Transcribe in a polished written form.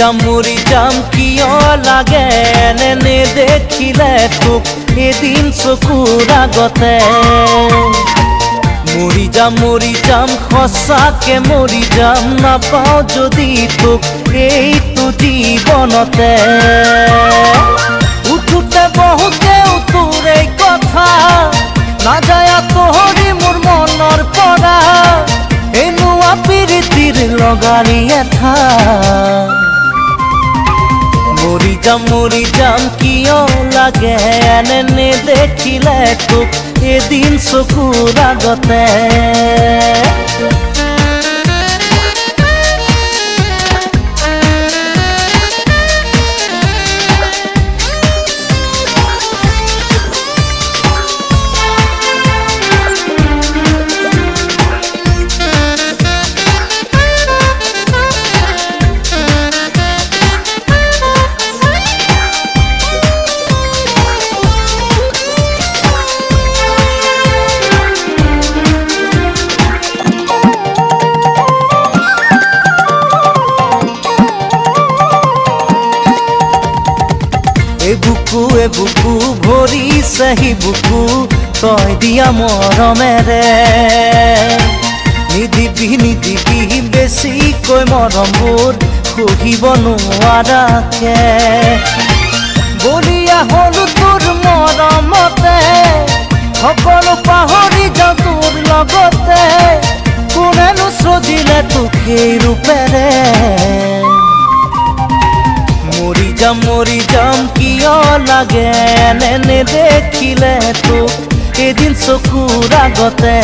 মৰি যাম কিয় লাগে এনে দেখিলে তোক এদিন চকুৰ আগতে মৰি যাম সঁচাকে মৰি যাম নাপাওঁ যদি তোক এইটো জীৱনতে উঠোতে বহুতে তোৰ এই কথা নাযায় আঁতৰি মোৰ মনৰ পৰা এনুৱা প্ৰীতিৰ লগাৰী এঠা মৰি যাম কিয় লাগে এনে দেখিলে তোক এদিন চকুৰ আগতে বুকু ভৰিছে হি বুকু তই দিয়া মৰমেৰে নিদিবি বেছিকৈ মৰমবোৰ সহিব নোৱাৰাকে বলিয়া হলো তোৰ মৰমতে সকলো পাহৰি যাওঁ তোৰ লগতে কোনেনো সজিলে তোক সেই ৰূপেৰে মৰি যাম কিয় লাগে এনে দেখিলে তোক এদিন চকুৰ আগতে